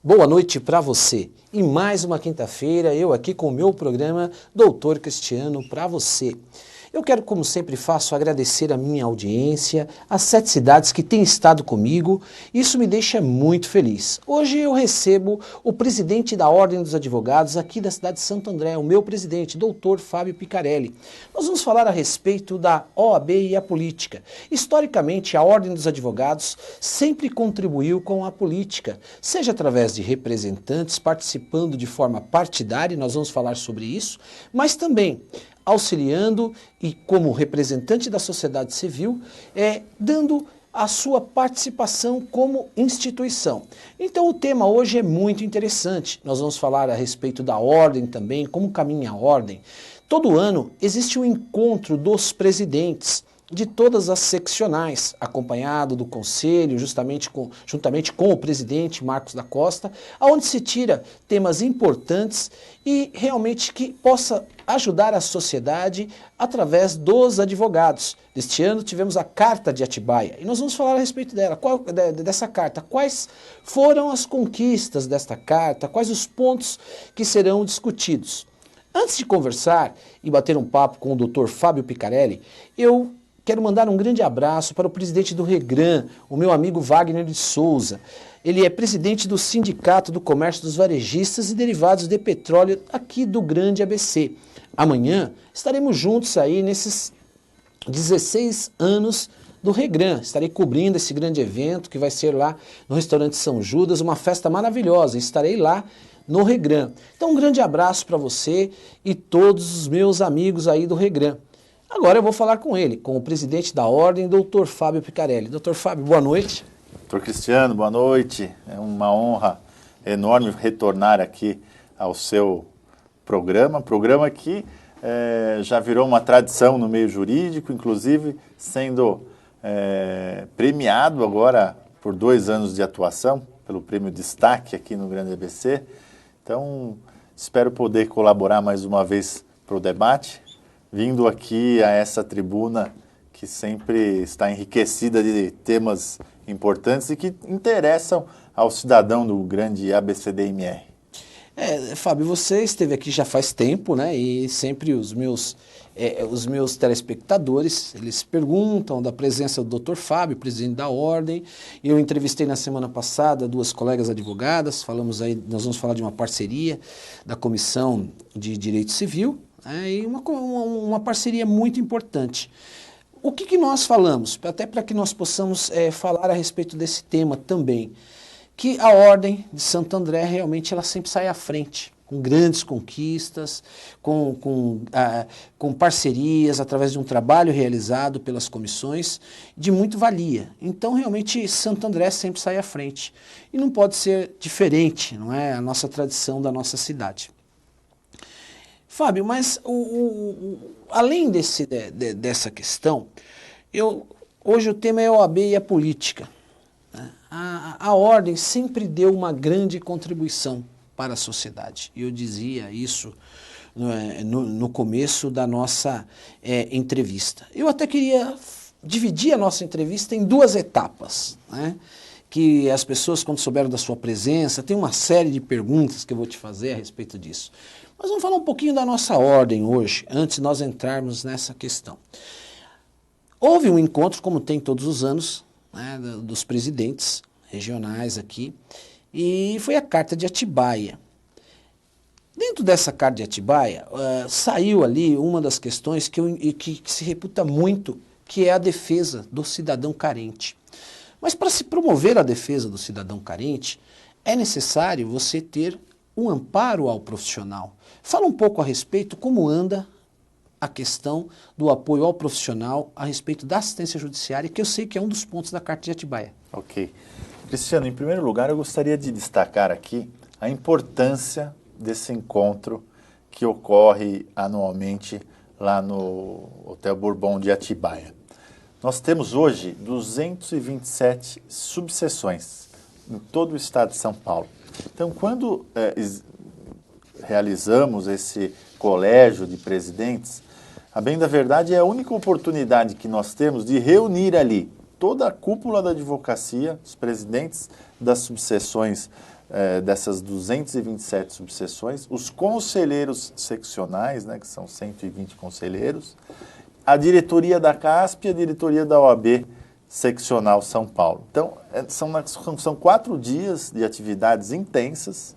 Boa noite para você. E mais uma quinta-feira, eu aqui com o meu programa Doutor Cristiano para você. Eu quero, como sempre faço, agradecer a minha audiência, as 7 cidades que têm estado comigo. Isso me deixa muito feliz. Hoje eu recebo o presidente da Ordem dos Advogados aqui da cidade de Santo André, o meu presidente, doutor Fábio Picarelli. Nós vamos falar a respeito da OAB e a política. Historicamente, a Ordem dos Advogados sempre contribuiu com a política, seja através de representantes participando de forma partidária, e nós vamos falar sobre isso, mas também auxiliando e como representante da sociedade civil, dando a sua participação como instituição. Então o tema hoje é muito interessante. Nós vamos falar a respeito da ordem também, como caminha a ordem. Todo ano existe um encontro dos presidentes de todas as seccionais, acompanhado do conselho, juntamente com o presidente Marcos da Costa, onde se tira temas importantes e realmente que possa ajudar a sociedade através dos advogados. Este ano tivemos a Carta de Atibaia e nós vamos falar a respeito dessa carta. Quais foram as conquistas desta carta, quais os pontos que serão discutidos. Antes de conversar e bater um papo com o Dr. Fábio Picarelli, eu quero mandar um grande abraço para o presidente do Regran, o meu amigo Wagner de Souza. Ele é presidente do Sindicato do Comércio dos Varejistas e Derivados de Petróleo aqui do Grande ABC. Amanhã estaremos juntos aí nesses 16 anos do Regran. Estarei cobrindo esse grande evento que vai ser lá no restaurante São Judas, uma festa maravilhosa. Estarei lá no Regran. Então um grande abraço para você e todos os meus amigos aí do Regran. Agora eu vou falar com ele, com o presidente da Ordem, doutor Fábio Picarelli. Doutor Fábio, boa noite. Doutor Cristiano, boa noite. É uma honra enorme retornar aqui ao seu programa que já virou uma tradição no meio jurídico, inclusive sendo premiado agora por 2 anos de atuação, pelo prêmio Destaque aqui no Grande ABC. Então, espero poder colaborar mais uma vez para o debate, vindo aqui a essa tribuna que sempre está enriquecida de temas importantes e que interessam ao cidadão do grande ABCDMR. Fábio, você esteve aqui já faz tempo, né? E sempre os meus telespectadores, eles perguntam da presença do Dr. Fábio, presidente da Ordem. Eu entrevistei na semana passada 2 colegas advogadas, nós vamos falar de uma parceria da Comissão de Direito Civil, e uma parceria muito importante. O que nós falamos? Até para que nós possamos falar a respeito desse tema também, que a Ordem de Santo André realmente ela sempre sai à frente, com grandes conquistas, com parcerias, através de um trabalho realizado pelas comissões, de muito valia. Então, realmente, Santo André sempre sai à frente. E não pode ser diferente, não é? A nossa tradição da nossa cidade. Fábio, mas além dessa questão, hoje o tema é a OAB e a política. A Ordem sempre deu uma grande contribuição para a sociedade. Eu dizia isso no começo da nossa entrevista. Eu até queria dividir a nossa entrevista em 2 etapas, né? Que as pessoas, quando souberam da sua presença, tem uma série de perguntas que eu vou te fazer a respeito disso. Mas vamos falar um pouquinho da nossa ordem hoje, antes de nós entrarmos nessa questão. Houve um encontro, como tem todos os anos, né, dos presidentes regionais aqui, e foi a Carta de Atibaia. Dentro dessa Carta de Atibaia, saiu ali uma das questões que se reputa muito, que é a defesa do cidadão carente. Mas para se promover a defesa do cidadão carente, é necessário você ter um amparo ao profissional. Fala um pouco a respeito como anda a questão do apoio ao profissional a respeito da assistência judiciária, que eu sei que é um dos pontos da Carta de Atibaia. Ok. Cristiano, em primeiro lugar, eu gostaria de destacar aqui a importância desse encontro que ocorre anualmente lá no Hotel Bourbon de Atibaia. Nós temos hoje 227 subseções em todo o estado de São Paulo. Então, quando realizamos esse colégio de presidentes, a bem da verdade é a única oportunidade que nós temos de reunir ali toda a cúpula da advocacia, os presidentes das subseções dessas 227 subseções, os conselheiros seccionais, né, que são 120 conselheiros, a diretoria da CASP e a diretoria da OAB seccional São Paulo. Então, são 4 dias de atividades intensas,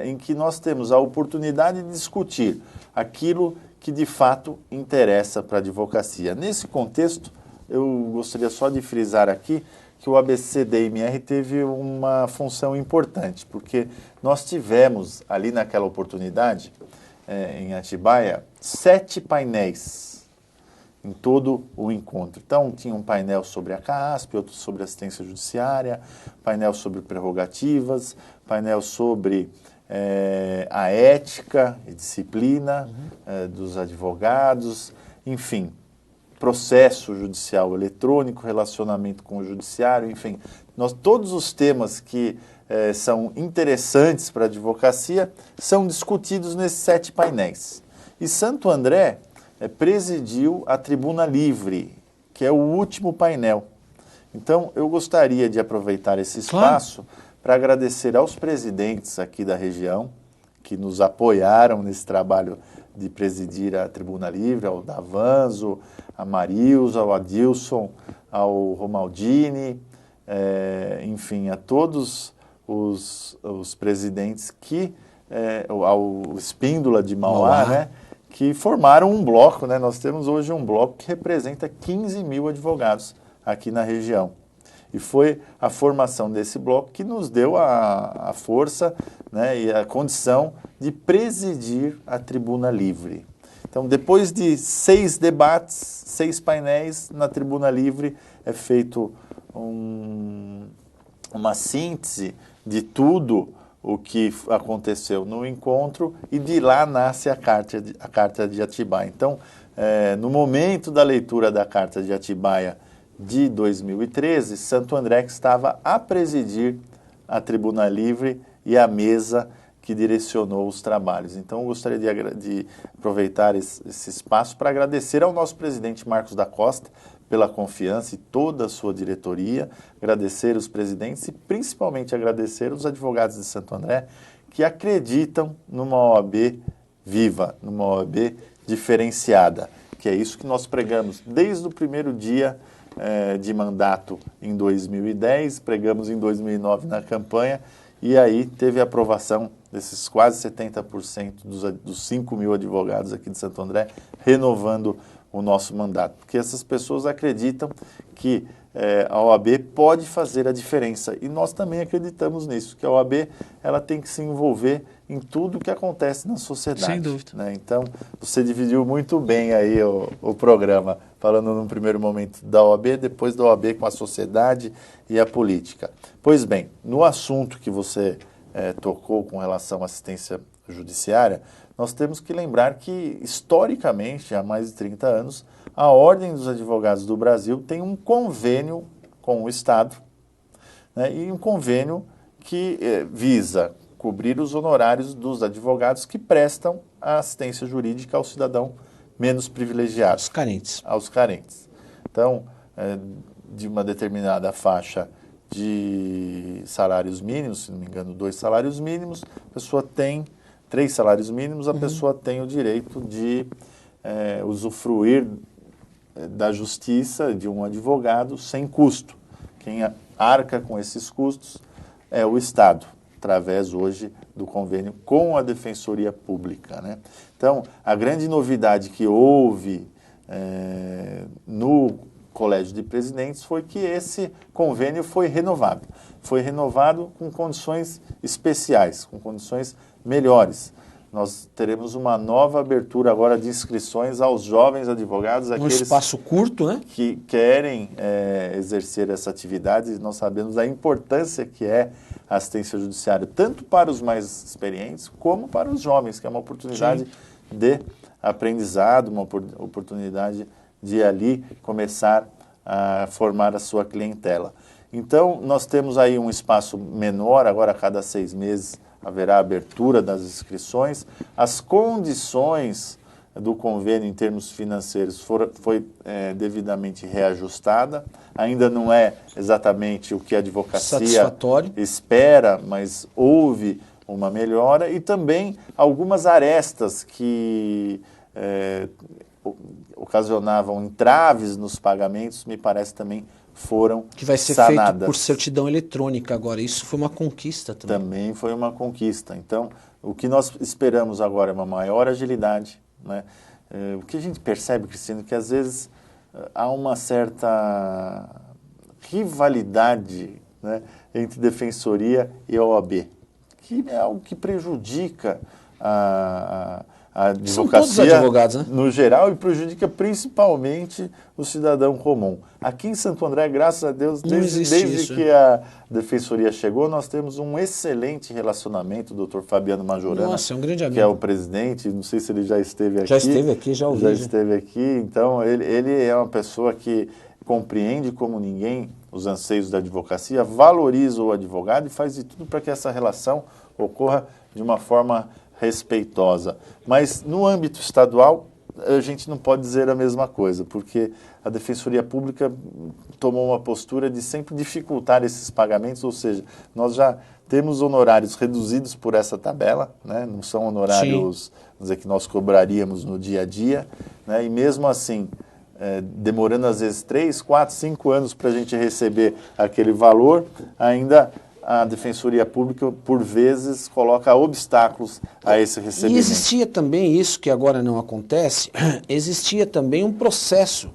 em que nós temos a oportunidade de discutir aquilo que de fato interessa para a advocacia. Nesse contexto, eu gostaria só de frisar aqui que o ABC-DMR teve uma função importante, porque nós tivemos ali naquela oportunidade, em Atibaia, 7 painéis em todo o encontro. Então, tinha um painel sobre a CASP, outro sobre assistência judiciária, painel sobre prerrogativas, painel sobre a ética e disciplina dos advogados, enfim, processo judicial eletrônico, relacionamento com o judiciário, enfim, todos os temas que são interessantes para a advocacia são discutidos nesses 7 painéis. E Santo André presidiu a Tribuna Livre, que é o último painel. Então, eu gostaria de aproveitar esse espaço para agradecer aos presidentes aqui da região, que nos apoiaram nesse trabalho de presidir a Tribuna Livre, ao Davanzo, a Marilza, ao Adilson, ao Romaldini, enfim, a todos os presidentes ao Espíndola de Mauá, né, que formaram um bloco, né? Nós temos hoje um bloco que representa 15 mil advogados aqui na região. E foi a formação desse bloco que nos deu a força, né, e a condição de presidir a Tribuna Livre. Então, depois de 6 debates, 6 painéis, na Tribuna Livre é feito uma síntese de tudo o que aconteceu no encontro e de lá nasce a Carta de Atibaia. Então, no momento da leitura da Carta de Atibaia de 2013, Santo André que estava a presidir a Tribuna Livre e a mesa que direcionou os trabalhos. Então, eu gostaria de aproveitar esse espaço para agradecer ao nosso presidente Marcos da Costa pela confiança e toda a sua diretoria, agradecer os presidentes e principalmente agradecer os advogados de Santo André que acreditam numa OAB viva, numa OAB diferenciada, que é isso que nós pregamos desde o primeiro dia de mandato em 2010, pregamos em 2009 na campanha, e aí teve a aprovação desses quase 70% dos 5 mil advogados aqui de Santo André, renovando o nosso mandato. Porque essas pessoas acreditam que a OAB pode fazer a diferença. E nós também acreditamos nisso, que a OAB ela tem que se envolver em tudo que acontece na sociedade. Sem dúvida. Né? Então, você dividiu muito bem aí o programa, falando num primeiro momento da OAB, depois da OAB com a sociedade e a política. Pois bem, no assunto que você tocou com relação à assistência judiciária, nós temos que lembrar que, historicamente, há mais de 30 anos, a Ordem dos Advogados do Brasil tem um convênio com o Estado, né, e um convênio que visa cobrir os honorários dos advogados que prestam a assistência jurídica ao cidadão menos privilegiado. Aos carentes. Então, de uma determinada faixa de salários mínimos, se não me engano, 2 salários mínimos, a pessoa tem 3 salários mínimos, a pessoa tem o direito de usufruir da justiça de um advogado sem custo. Quem arca com esses custos é o Estado, através hoje do convênio com a Defensoria Pública. Né? Então, a grande novidade que houve no Colégio de Presidentes foi que esse convênio foi renovado. Foi renovado com condições especiais, com condições melhores. Nós teremos uma nova abertura agora de inscrições aos jovens advogados, aqueles espaço curto, né? que querem exercer essa atividade. Nós sabemos da importância que é a assistência judiciária, tanto para os mais experientes, como para os jovens, que é uma oportunidade de aprendizado, uma oportunidade de ali começar a formar a sua clientela. Então, nós temos aí um espaço menor, agora a cada 6 meses haverá abertura das inscrições. As condições do convênio em termos financeiros foi devidamente reajustada. Ainda não é exatamente o que a advocacia espera, mas houve uma melhora, e também algumas arestas que ocasionavam entraves nos pagamentos, me parece também foram que vai ser sanadas. Feito por certidão eletrônica agora. Isso foi uma conquista também. Também foi uma conquista. Então, o que nós esperamos agora é uma maior agilidade, né? O que a gente percebe, Cristiano, que às vezes há uma certa rivalidade, né, entre defensoria e OAB, que é algo que prejudica a advocacia. São todos advogados, né? No geral, e prejudica principalmente o cidadão comum. Aqui em Santo André, graças a Deus, desde que a defensoria chegou, nós temos um excelente relacionamento. O Dr. Fabiano Majorana, nossa, é um grande amigo, que é o presidente, não sei se ele já esteve aqui. Já esteve aqui, já ouvi. Já esteve aqui, então ele é uma pessoa que compreende como ninguém os anseios da advocacia, valoriza o advogado e faz de tudo para que essa relação ocorra de uma forma respeitosa. Mas no âmbito estadual, a gente não pode dizer a mesma coisa, porque a Defensoria Pública tomou uma postura de sempre dificultar esses pagamentos, ou seja, nós já temos honorários reduzidos por essa tabela, né? Não são honorários, vamos dizer, que nós cobraríamos no dia a dia, né? E mesmo assim, demorando às vezes 3, 4, 5 anos para a gente receber aquele valor, ainda a Defensoria Pública, por vezes, coloca obstáculos a esse recebimento. E existia também isso, que agora não acontece, existia também um processo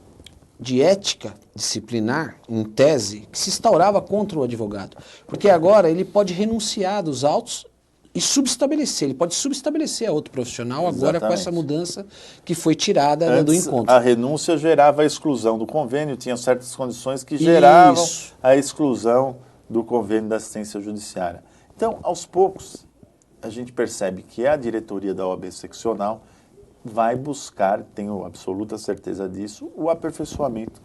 de ética disciplinar, em tese, que se instaurava contra o advogado. Porque agora ele pode renunciar dos autos e subestabelecer, ele pode subestabelecer a outro profissional agora. Exatamente. Com essa mudança que foi tirada do encontro. A renúncia gerava a exclusão do convênio, tinha certas condições que geravam a exclusão do convênio da assistência judiciária. Então, aos poucos, a gente percebe que a diretoria da OAB seccional vai buscar, tenho absoluta certeza disso, o aperfeiçoamento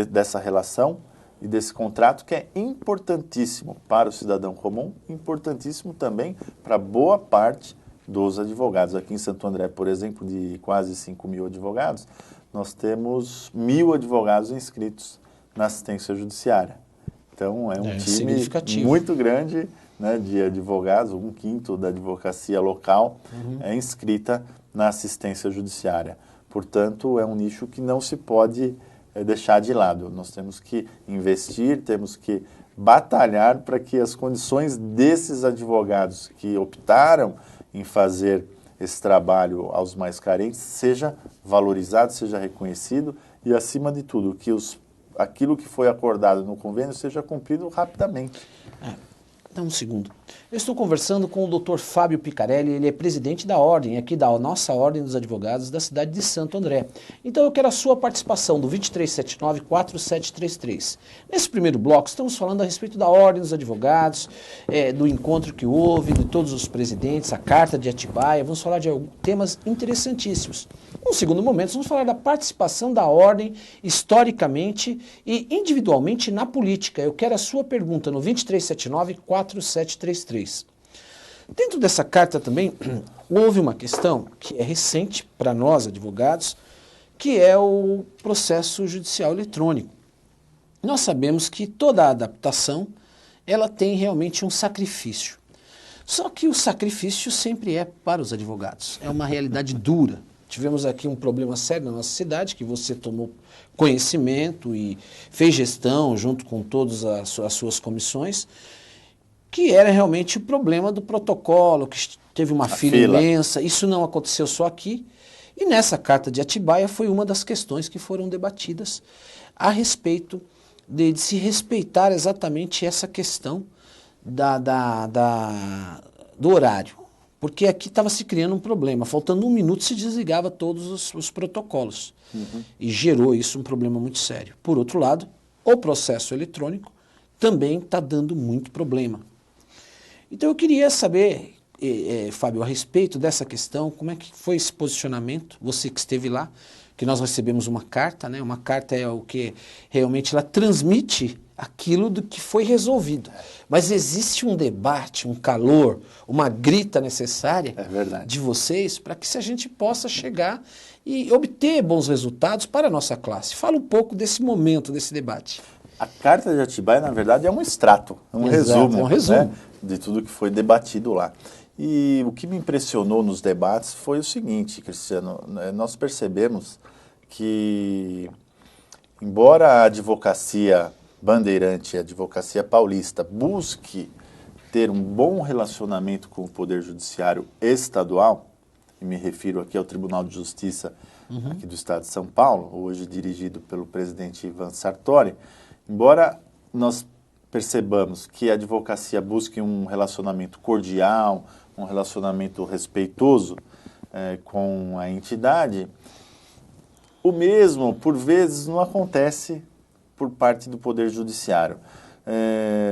dessa relação e desse contrato, que é importantíssimo para o cidadão comum, importantíssimo também para boa parte dos advogados. Aqui em Santo André, por exemplo, de quase 5.000 advogados, nós temos 1.000 advogados inscritos na assistência judiciária. Então, é um time muito grande, né, de advogados, 1/5 da advocacia local é inscrita na assistência judiciária. Portanto, é um nicho que não se pode deixar de lado. Nós temos que investir, temos que batalhar para que as condições desses advogados que optaram em fazer esse trabalho aos mais carentes seja valorizado, seja reconhecido e, acima de tudo, que aquilo que foi acordado no convênio seja cumprido rapidamente. Dá um segundo. Eu estou conversando com o Dr. Fábio Picarelli, ele é presidente da Ordem, aqui da nossa Ordem dos Advogados da cidade de Santo André. Então eu quero a sua participação do 2379-4733. Nesse primeiro bloco estamos falando a respeito da Ordem dos Advogados, do encontro que houve, de todos os presidentes, a Carta de Atibaia, vamos falar de temas interessantíssimos. No segundo momento, vamos falar da participação da Ordem historicamente e individualmente na política. Eu quero a sua pergunta no 2379-4733. Dentro dessa carta também houve uma questão que é recente para nós advogados, que é o processo judicial eletrônico. Nós sabemos que toda a adaptação ela tem realmente um sacrifício. Só que o sacrifício sempre é para os advogados, é uma realidade dura. Tivemos aqui um problema sério na nossa cidade, que você tomou conhecimento e fez gestão junto com todas as suas comissões, que era realmente o problema do protocolo, que teve uma fila imensa. Isso não aconteceu só aqui. E nessa Carta de Atibaia foi uma das questões que foram debatidas a respeito de se respeitar exatamente essa questão do horário. Porque aqui estava se criando um problema. Faltando 1 minuto se desligava todos os protocolos. E gerou isso um problema muito sério. Por outro lado, o processo eletrônico também está dando muito problema. Então eu queria saber, Fábio, a respeito dessa questão, como é que foi esse posicionamento, você que esteve lá, que nós recebemos uma carta, né? Uma carta é o que realmente ela transmite aquilo do que foi resolvido. Mas existe um debate, um calor, uma grita necessária de vocês para que a gente possa chegar e obter bons resultados para a nossa classe. Fala um pouco desse momento, desse debate. A Carta de Atibaia, na verdade, é um extrato, é um resumo, é um resumo. Né, de tudo que foi debatido lá. E o que me impressionou nos debates foi o seguinte, Cristiano, nós percebemos que, embora a advocacia bandeirante, a advocacia paulista, busque ter um bom relacionamento com o Poder Judiciário estadual, e me refiro aqui ao Tribunal de Justiça aqui do Estado de São Paulo, hoje dirigido pelo presidente Ivan Sartori, embora nós percebamos que a advocacia busque um relacionamento cordial, um relacionamento respeitoso com a entidade, o mesmo, por vezes, não acontece por parte do Poder Judiciário.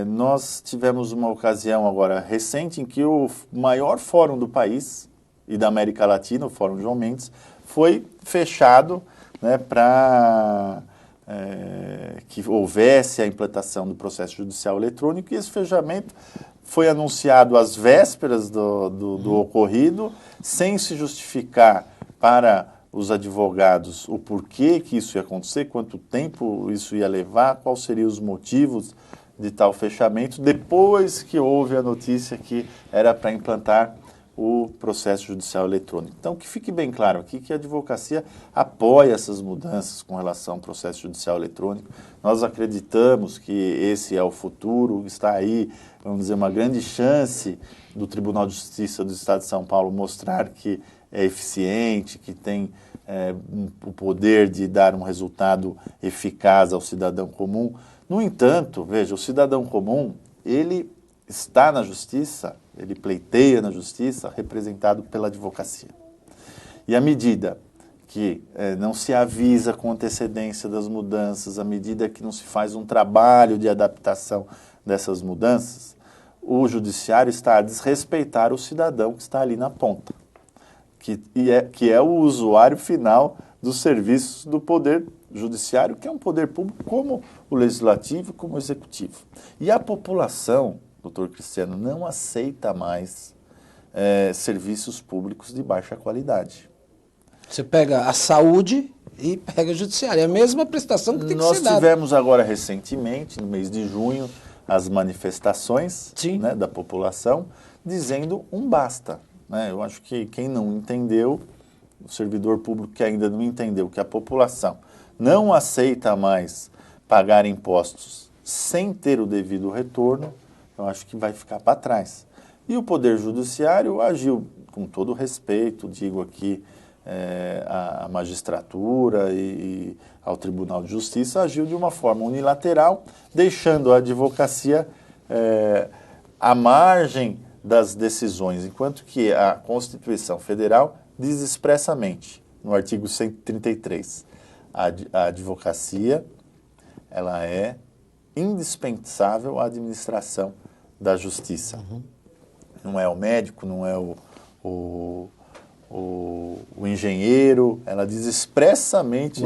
Nós tivemos uma ocasião agora recente em que o maior fórum do país e da América Latina, o Fórum João Mendes, foi fechado, né, para que houvesse a implantação do processo judicial eletrônico, e esse fechamento foi anunciado às vésperas do ocorrido, sem se justificar para os advogados o porquê que isso ia acontecer, quanto tempo isso ia levar, quais seriam os motivos de tal fechamento, depois que houve a notícia que era para implantar o processo judicial eletrônico. Então, que fique bem claro aqui que a advocacia apoia essas mudanças com relação ao processo judicial eletrônico. Nós acreditamos que esse é o futuro, está aí, vamos dizer, uma grande chance do Tribunal de Justiça do Estado de São Paulo mostrar que é eficiente, que tem o poder de dar um resultado eficaz ao cidadão comum. No entanto, veja, o cidadão comum, ele está na justiça, ele pleiteia na justiça, representado pela advocacia. E à medida que não se avisa com antecedência das mudanças, à medida que não se faz um trabalho de adaptação dessas mudanças, o judiciário está a desrespeitar o cidadão que está ali na ponta, que é o usuário final dos serviços do Poder Judiciário, que é um poder público como o Legislativo, como o Executivo. E a população, doutor Cristiano, não aceita mais serviços públicos de baixa qualidade. Você pega a saúde e pega o judiciário, é a mesma prestação que tem que ser dada. Nós tivemos agora recentemente, no mês de junho, as manifestações, né, da população dizendo um basta. Né? Eu acho que quem não entendeu, o servidor público que ainda não entendeu que a população não aceita mais pagar impostos sem ter o devido retorno, eu acho que vai ficar para trás. E o Poder Judiciário agiu com todo respeito, digo aqui, a magistratura e ao Tribunal de Justiça, agiu de uma forma unilateral, deixando a advocacia à margem das decisões, enquanto que a Constituição Federal diz expressamente, no artigo 133, a advocacia ela é indispensável à administração da justiça. Não é o médico, não é o engenheiro, ela diz expressamente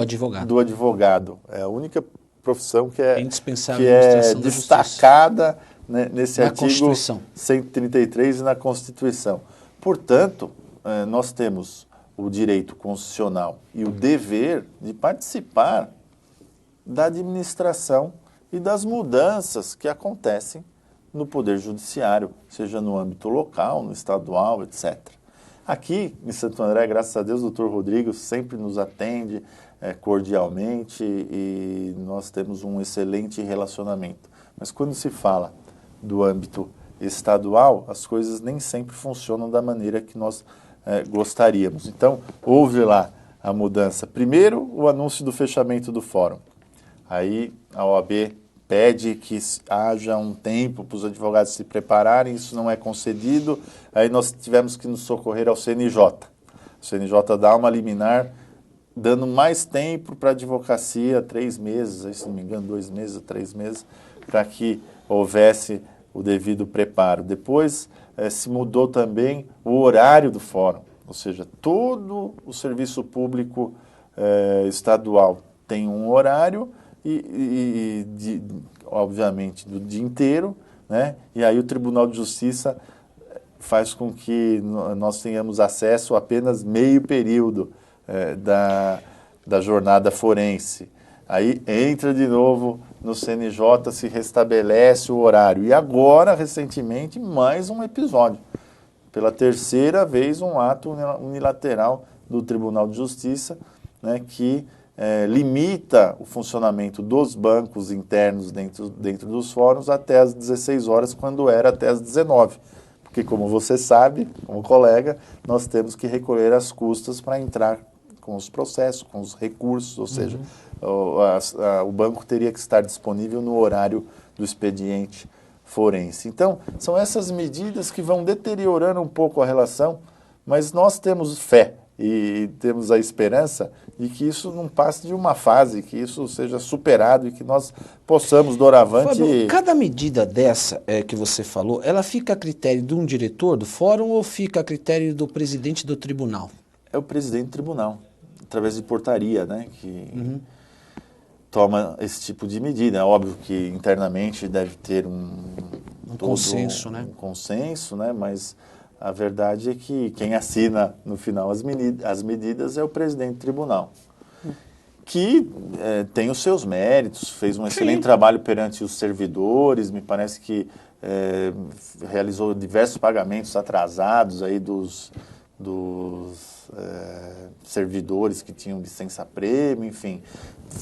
do advogado. É a única profissão que é destacada, né, nesse artigo 133 e na Constituição. Portanto, nós temos o direito constitucional e o dever de participar da administração e das mudanças que acontecem no Poder Judiciário, seja no âmbito local, no estadual, etc. Aqui em Santo André, graças a Deus, o doutor Rodrigo sempre nos atende cordialmente e nós temos um excelente relacionamento. Mas quando se fala do âmbito estadual, as coisas nem sempre funcionam da maneira que nós gostaríamos. Então, houve lá a mudança. Primeiro, o anúncio do fechamento do fórum. Aí a OAB pede que haja um tempo para os advogados se prepararem, isso não é concedido, aí nós tivemos que nos socorrer ao CNJ. O CNJ dá uma liminar, dando mais tempo para a advocacia, 3 meses, aí, se não me engano, 2 meses, 3 meses, para que houvesse o devido preparo. Depois se mudou também o horário do fórum, ou seja, todo o serviço público estadual tem um horário obviamente, do dia inteiro, né? E aí o Tribunal de Justiça faz com que nós tenhamos acesso a apenas meio período da jornada forense. Aí entra de novo no CNJ, se restabelece o horário. E agora, recentemente, mais um episódio. Pela terceira vez, um ato unilateral do Tribunal de Justiça, né, que limita o funcionamento dos bancos internos dentro dos fóruns até às 16 horas, quando era até às 19. Porque, como você sabe, como colega, nós temos que recolher as custas para entrar com os processos, com os recursos, ou seja, o banco teria que estar disponível no horário do expediente forense. Então, são essas medidas que vão deteriorando um pouco a relação, mas nós temos fé e temos a esperança de que isso não passe de uma fase, que isso seja superado e que nós possamos, doravante... Fábio, cada medida dessa que você falou, ela fica a critério de um diretor do fórum ou fica a critério do presidente do tribunal? É o presidente do tribunal, através de portaria, né, que toma esse tipo de medida. É óbvio que internamente deve ter um consenso, né? Um consenso, né, mas a verdade é que quem assina no final as medidas é o presidente do tribunal, que tem os seus méritos, fez um excelente trabalho perante os servidores, me parece que realizou diversos pagamentos atrasados aí dos servidores que tinham licença-prêmio, enfim.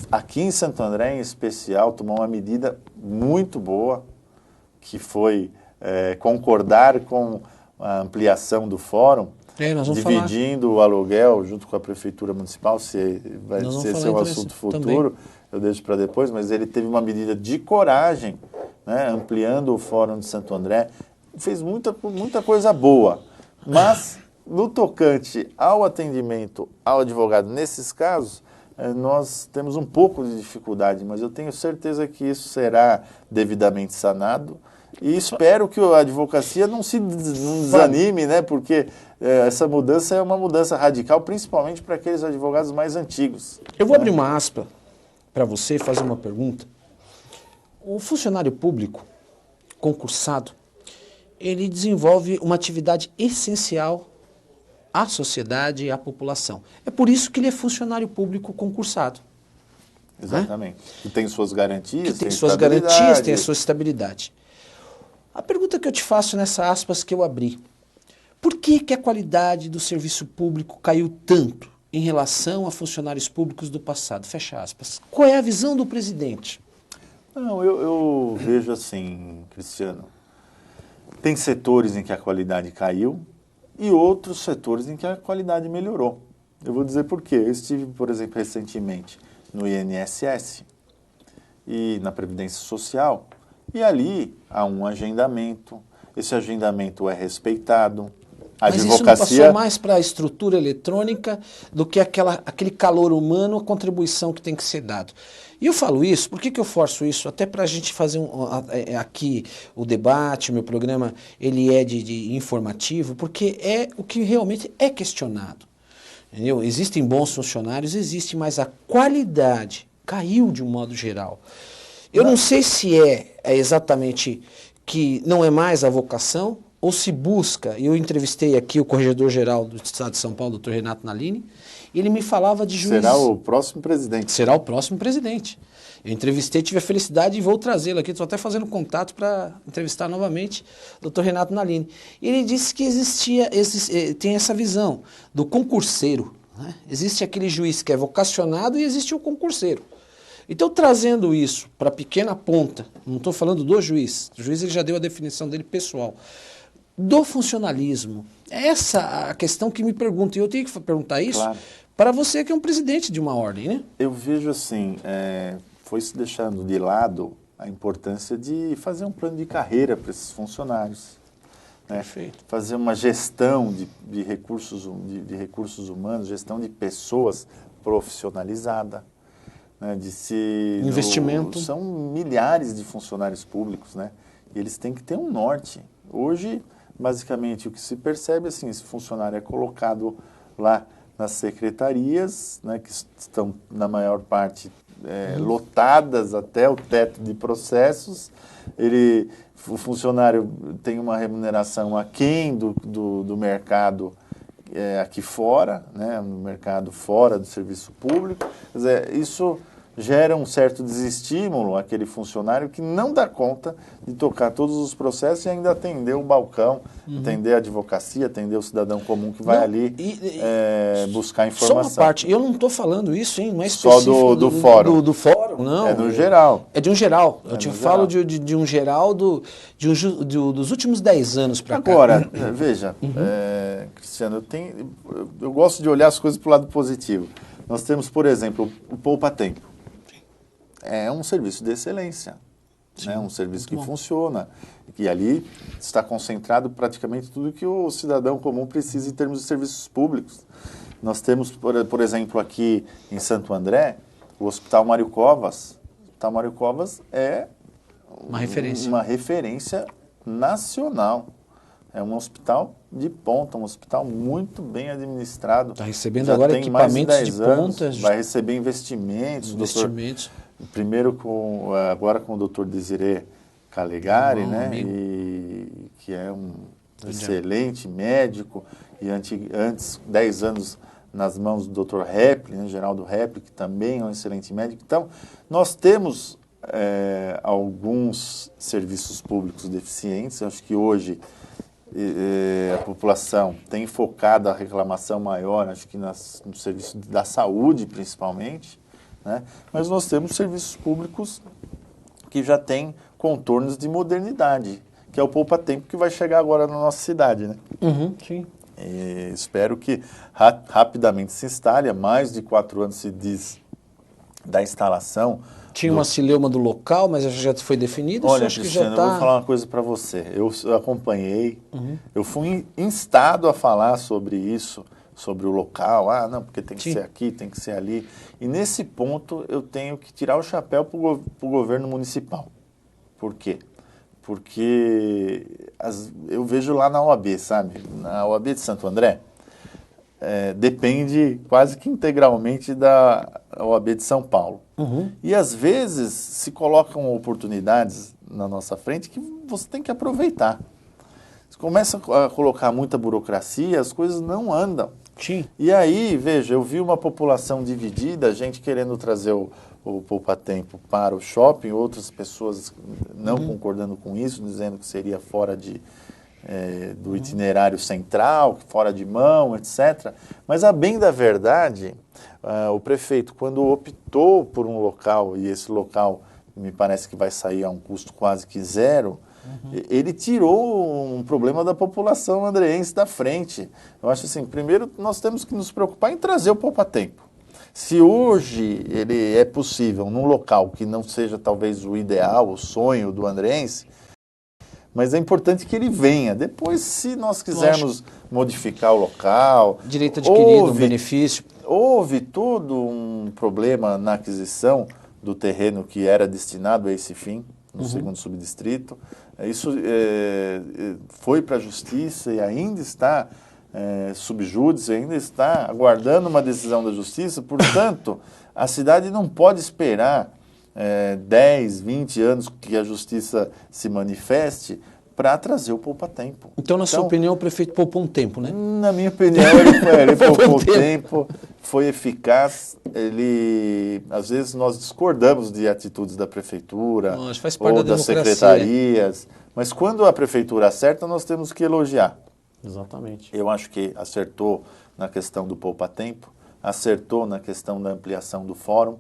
Aqui em Santo André, em especial, tomou uma medida muito boa, que foi concordar com a ampliação do fórum, dividindo o aluguel junto com a Prefeitura Municipal, se esse é um assunto futuro, também. Eu deixo para depois, mas ele teve uma medida de coragem, né, ampliando o Fórum de Santo André, fez muita coisa boa, mas no tocante ao atendimento ao advogado, nesses casos, nós temos um pouco de dificuldade, mas eu tenho certeza que isso será devidamente sanado. E espero que a advocacia não desanime, né? Porque essa mudança é uma mudança radical, principalmente para aqueles advogados mais antigos. Eu vou abrir uma aspa para você fazer uma pergunta. O funcionário público concursado, ele desenvolve uma atividade essencial à sociedade e à população. É por isso que ele é funcionário público concursado. Exatamente. Que tem suas garantias, que tem suas garantias, tem a sua estabilidade. A pergunta que eu te faço nessa aspas que eu abri, por que a qualidade do serviço público caiu tanto em relação a funcionários públicos do passado? Fecha aspas. Qual é a visão do presidente? Não, eu vejo assim, Cristiano, tem setores em que a qualidade caiu e outros setores em que a qualidade melhorou. Eu vou dizer por quê. Eu estive, por exemplo, recentemente no INSS e na Previdência Social, e ali há um agendamento, esse agendamento é respeitado. A Mas isso não passou mais para a estrutura eletrônica do que aquele calor humano, a contribuição que tem que ser dado. E eu falo isso, por que eu forço isso? Até para a gente fazer aqui o debate, o meu programa, ele é de informativo, porque é o que realmente é questionado. Entendeu? Existem bons funcionários, existe, mas a qualidade caiu de um modo geral. Eu não sei se é exatamente que não é mais a vocação, ou se busca, eu entrevistei aqui o Corregedor-Geral do Estado de São Paulo, Dr. Renato Nalini, e ele me falava de juiz... Será o próximo presidente. Será o próximo presidente. Eu entrevistei, tive a felicidade e vou trazê-lo aqui, estou até fazendo contato para entrevistar novamente o Dr. Renato Nalini. Ele disse que tem essa visão do concurseiro, né? Existe aquele juiz que é vocacionado e existe o concurseiro. Então, trazendo isso para a pequena ponta, não estou falando do juiz, o juiz ele já deu a definição dele pessoal, do funcionalismo. É essa a questão que me pergunta, e eu tenho que perguntar isso para você que é um presidente de uma ordem, né? Eu vejo assim, foi se deixando de lado a importância de fazer um plano de carreira para esses funcionários. Né? Fazer uma gestão de recursos humanos, gestão de pessoas profissionalizada. Né, investimento. São milhares de funcionários públicos, né? E eles têm que ter um norte. Hoje, basicamente, o que se percebe, assim, esse funcionário é colocado lá nas secretarias, né, que estão, na maior parte, lotadas até o teto de processos, o funcionário tem uma remuneração aquém do mercado aqui fora, né, no mercado fora do serviço público. Quer dizer, isso gera um certo desestímulo àquele funcionário que não dá conta de tocar todos os processos e ainda atender o balcão, atender a advocacia, atender o cidadão comum que vai ali buscar informação. Só uma parte, eu não estou falando isso, hein, não é específico só do fórum. Do fórum, não. É no geral. É de um geral. Eu te falo de um geral dos últimos 10 anos para cá. Agora, veja, Cristiano, eu gosto de olhar as coisas para o lado positivo. Nós temos, por exemplo, o Poupa Tempo. É um serviço de excelência, né? Um serviço que funciona, e ali está concentrado praticamente tudo que o cidadão comum precisa em termos de serviços públicos. Nós temos, por exemplo, aqui em Santo André, o Hospital Mário Covas. O Hospital Mário Covas é uma referência nacional. É um hospital de ponta, um hospital muito bem administrado. Está recebendo agora equipamentos de ponta. Vai receber investimentos. Primeiro agora com o Dr. Desiré Calegari, né? Que é um excelente médico, e antes 10 anos nas mãos do Dr. Repli, né? Geraldo Repli, que também é um excelente médico. Então, nós temos alguns serviços públicos deficientes. Eu acho que hoje a população tem focado a reclamação maior, acho que no serviço da saúde, principalmente, né? Mas nós temos serviços públicos que já têm contornos de modernidade, que é o Poupa Tempo, que vai chegar agora na nossa cidade, né? Sim. E espero que rapidamente se instale. Há mais de 4 anos se diz da instalação. Tinha uma celeuma do local, mas já foi definido? Olha, Cristiano, eu vou falar uma coisa para você. Eu acompanhei, eu fui instado a falar sobre isso, sobre o local. Ah, não, porque tem que ser aqui, tem que ser ali. E nesse ponto eu tenho que tirar o chapéu para o governo municipal. Por quê? Porque eu vejo lá na OAB, sabe? Na OAB de Santo André, depende quase que integralmente da OAB de São Paulo. E às vezes se colocam oportunidades na nossa frente que você tem que aproveitar. Você começa a colocar muita burocracia, as coisas não andam. Sim. E aí, veja, eu vi uma população dividida, gente querendo trazer o Poupa Tempo para o shopping, outras pessoas não concordando com isso, dizendo que seria fora do itinerário central, fora de mão, etc. Mas, a bem da verdade, o prefeito, quando optou por um local, e esse local me parece que vai sair a um custo quase que zero, ele tirou um problema da população andreense da frente. Eu acho assim, primeiro nós temos que nos preocupar em trazer o Poupa Tempo. Se hoje ele é possível num local que não seja talvez o ideal, o sonho do andreense, mas é importante que ele venha. Depois, se nós quisermos modificar o local... Direito adquirido, um benefício. Houve todo um problema na aquisição do terreno que era destinado a esse fim, no segundo subdistrito. Isso foi para a justiça e ainda está subjúdice, ainda está aguardando uma decisão da justiça. Portanto, a cidade não pode esperar 10, 20 anos que a justiça se manifeste para trazer o Poupa Tempo. Então, na sua opinião, o prefeito poupou um tempo, né? Na minha opinião, ele poupou tempo, foi eficaz. Às vezes nós discordamos de atitudes da prefeitura ou das secretarias, mas quando a prefeitura acerta, nós temos que elogiar. Exatamente. Eu acho que acertou na questão do Poupa Tempo, acertou na questão da ampliação do fórum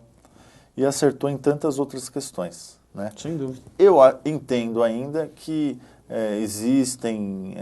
e acertou em tantas outras questões, né? Sem dúvida. Eu entendo ainda que existem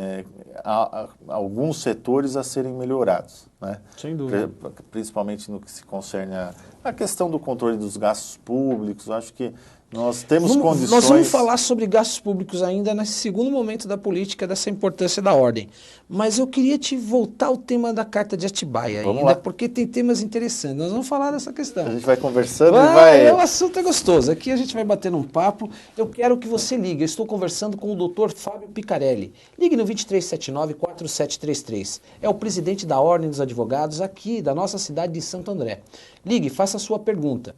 alguns setores a serem melhorados, né? Sem dúvida. Principalmente no que se concerne a questão do controle dos gastos públicos. Eu acho que nós temos condições... Nós vamos falar sobre gastos públicos ainda nesse segundo momento da política, dessa importância da ordem. Mas eu queria te voltar ao tema da Carta de Atibaia ainda, porque tem temas interessantes. Nós vamos falar dessa questão. A gente vai conversando e vai... O assunto é gostoso. Aqui a gente vai bater um papo. Eu quero que você ligue. Eu estou conversando com o Dr. Fábio Picarelli. Ligue no 2379-4733. É o presidente da Ordem dos Advogados aqui da nossa cidade de Santo André. Ligue, faça a sua pergunta.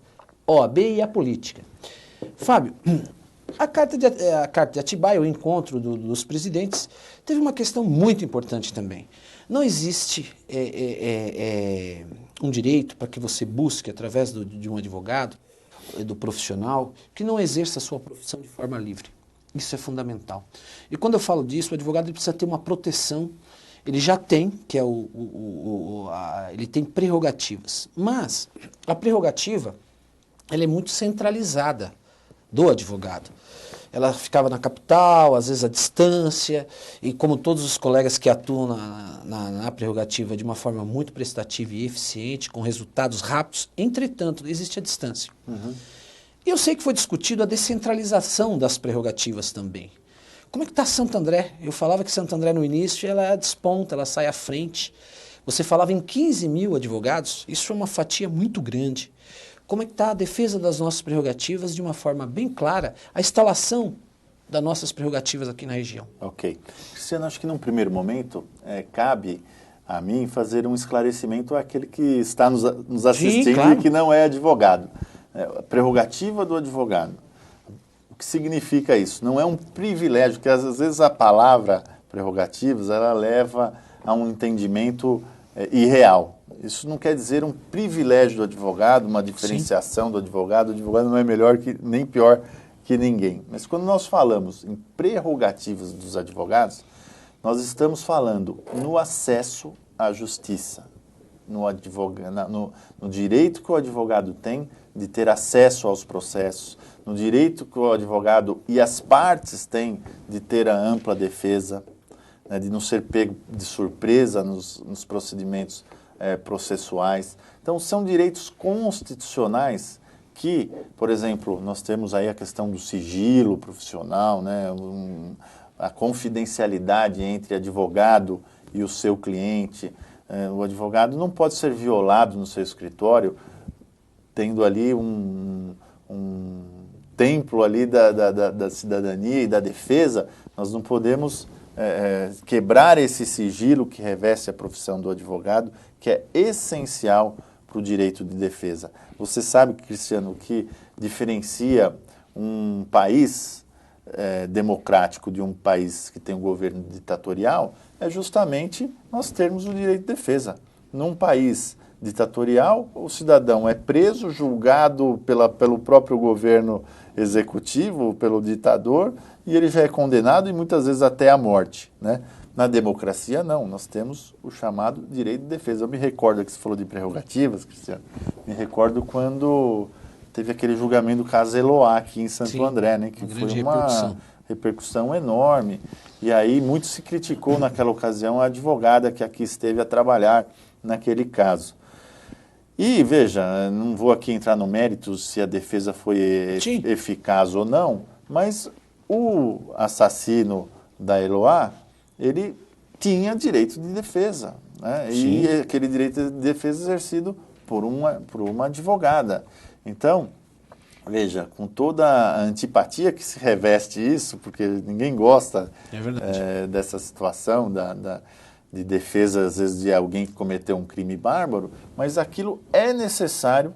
OAB e a política. Fábio, a carta de Atibaia, o encontro dos presidentes, teve uma questão muito importante também. Não existe um direito para que você busque, através de um advogado, do profissional, que não exerça a sua profissão de forma livre. Isso é fundamental. E quando eu falo disso, o advogado precisa ter uma proteção. Ele já tem, que é ele tem prerrogativas. Mas a prerrogativa, ela é muito centralizada do advogado. Ela ficava na capital, às vezes à distância, e como todos os colegas que atuam na prerrogativa de uma forma muito prestativa e eficiente, com resultados rápidos, entretanto, existe a distância. Uhum. E eu sei que foi discutido a descentralização das prerrogativas também. Como é que está Santo André? Eu falava que Santo André no início ela desponta, ela sai à frente. Você falava em 15 mil advogados, isso é uma fatia muito grande. Como é que está a defesa das nossas prerrogativas de uma forma bem clara, a instalação das nossas prerrogativas aqui na região? Ok. Cristiano, acho que num primeiro momento cabe a mim fazer um esclarecimento àquele que está nos assistindo. Sim, claro. E que não é advogado. A prerrogativa do advogado. O que significa isso? Não é um privilégio, porque às vezes a palavra prerrogativas ela leva a um entendimento irreal. Isso não quer dizer um privilégio do advogado, uma diferenciação do advogado. O advogado não é melhor nem pior que ninguém. Mas quando nós falamos em prerrogativas dos advogados, nós estamos falando no acesso à justiça, no direito que o advogado tem de ter acesso aos processos, no direito que o advogado e as partes têm de ter a ampla defesa, né, de não ser pego de surpresa nos procedimentos processuais. Então, são direitos constitucionais que, por exemplo, nós temos aí a questão do sigilo profissional, né, a confidencialidade entre advogado e o seu cliente. O advogado não pode ser violado no seu escritório, tendo ali um templo ali da cidadania e da defesa. Nós não podemos quebrar esse sigilo que reveste a profissão do advogado, que é essencial para o direito de defesa. Você sabe, Cristiano, o que diferencia um país democrático de um país que tem um governo ditatorial é justamente nós termos o direito de defesa. Num país ditatorial, o cidadão é preso, julgado pelo próprio governo executivo, pelo ditador, e ele já é condenado e muitas vezes até à morte, né? Na democracia, não. Nós temos o chamado direito de defesa. Eu me recordo que você falou de prerrogativas, Cristiano. Me recordo quando teve aquele julgamento do caso Eloá aqui em Santo André, né? Que foi uma repercussão enorme. E aí muito se criticou naquela ocasião a advogada que aqui esteve a trabalhar naquele caso. E, veja, não vou aqui entrar no mérito se a defesa foi eficaz ou não, mas o assassino da Eloá, ele tinha direito de defesa, né? E aquele direito de defesa exercido por uma advogada. Então, veja, com toda a antipatia que se reveste isso, porque ninguém gosta dessa situação de defesa, às vezes, de alguém que cometeu um crime bárbaro, mas aquilo é necessário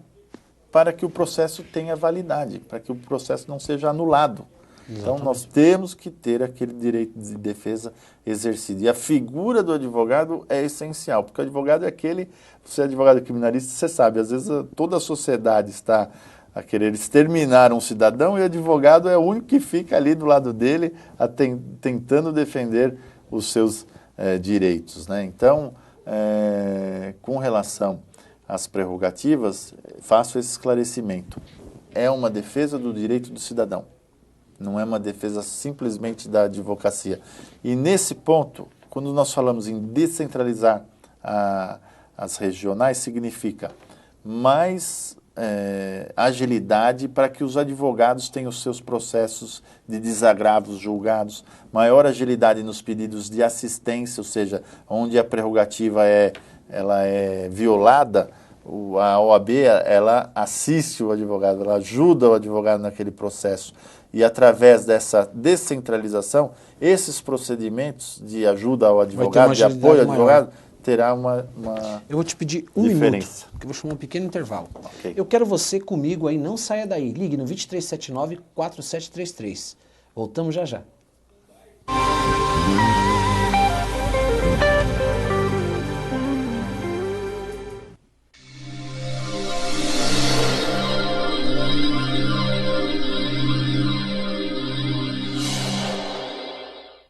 para que o processo tenha validade, para que o processo não seja anulado. Exatamente. Então, nós temos que ter aquele direito de defesa exercido. E a figura do advogado é essencial, porque o advogado é aquele... Você é advogado criminalista, você sabe, às vezes toda a sociedade está a querer exterminar um cidadão e o advogado é o único que fica ali do lado dele tentando defender os seus direitos, né? Então, com relação às prerrogativas, faço esse esclarecimento. É uma defesa do direito do cidadão. Não é uma defesa simplesmente da advocacia. E nesse ponto, quando nós falamos em descentralizar as regionais, significa mais agilidade para que os advogados tenham os seus processos de desagravos julgados, maior agilidade nos pedidos de assistência, ou seja, onde a prerrogativa ela é violada, a OAB ela assiste o advogado, ela ajuda o advogado naquele processo. E através dessa descentralização, esses procedimentos de ajuda ao advogado, de apoio ao advogado, terá uma Eu vou te pedir um diferença. minuto, porque eu vou chamar um pequeno intervalo. Ok. Eu quero você comigo aí, não saia daí. Ligue no 2379-4733. Voltamos já já.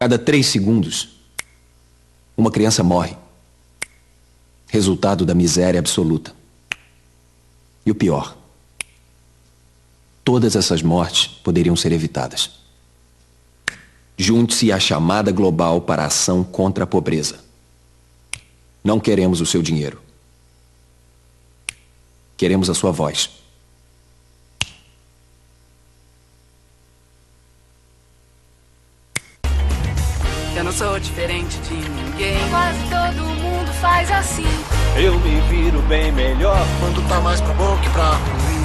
Cada 3 segundos, uma criança morre. Resultado da miséria absoluta. E o pior, todas essas mortes poderiam ser evitadas. Junte-se à chamada global para a ação contra a pobreza. Não queremos o seu dinheiro. Queremos a sua voz. Eu não sou diferente de ninguém. Quase todo mundo faz assim. Eu me viro bem melhor quando tá mais pra bom que pra ruim.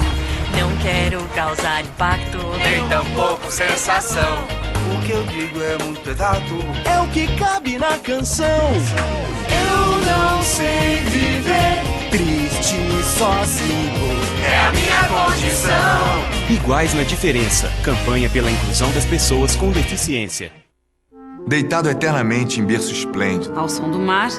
Não quero causar impacto, nem tampouco sensação. O que eu digo é muito exato, é o que cabe na canção. Eu não sei viver Triste, sozinho, é a minha condição. Iguais na diferença. Campanha pela inclusão das pessoas com deficiência. Deitado eternamente em berço esplêndido, Ao som do mar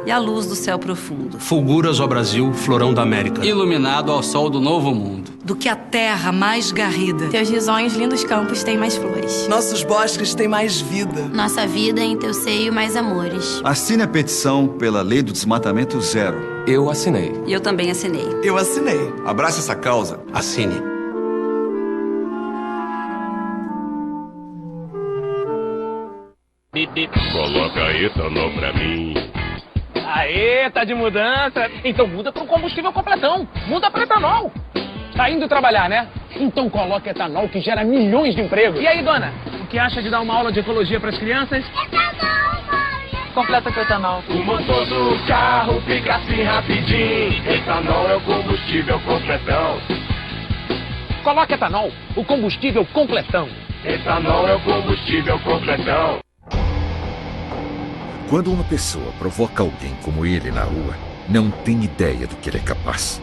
e à luz do céu profundo. Fulguras ao Brasil, florão da América. Iluminado ao sol do novo mundo. Do que a terra mais garrida. Teus risonhos lindos campos têm mais flores. nossos bosques têm mais vida. Nossa vida em teu seio mais amores. Assine a petição pela lei do desmatamento zero. Eu assinei. E eu também assinei. Eu assinei. Abrace essa causa. Assine. Coloca etanol pra mim. Aê, tá de mudança? Então muda pro combustível completão. Muda pra etanol. Tá indo trabalhar, né? Então coloca etanol que gera milhões de empregos. E aí, dona? O que acha de dar uma aula de ecologia pras crianças? Completa com etanol. O motor do carro fica assim rapidinho. Etanol é o combustível completão. Coloca etanol, o combustível completão. Etanol é o combustível completão. Quando uma pessoa provoca alguém como ele na rua, não tem ideia do que ele é capaz.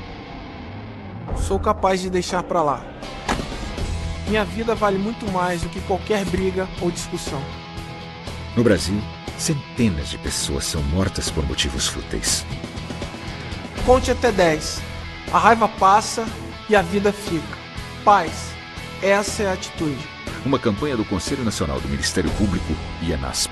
Sou capaz de deixar pra lá. Minha vida vale muito mais do que qualquer briga ou discussão. No Brasil, centenas de pessoas são mortas por motivos fúteis. Conte até 10. A raiva passa e a vida fica. Paz. Essa é a atitude. Uma campanha do Conselho Nacional do Ministério Público e ANASP.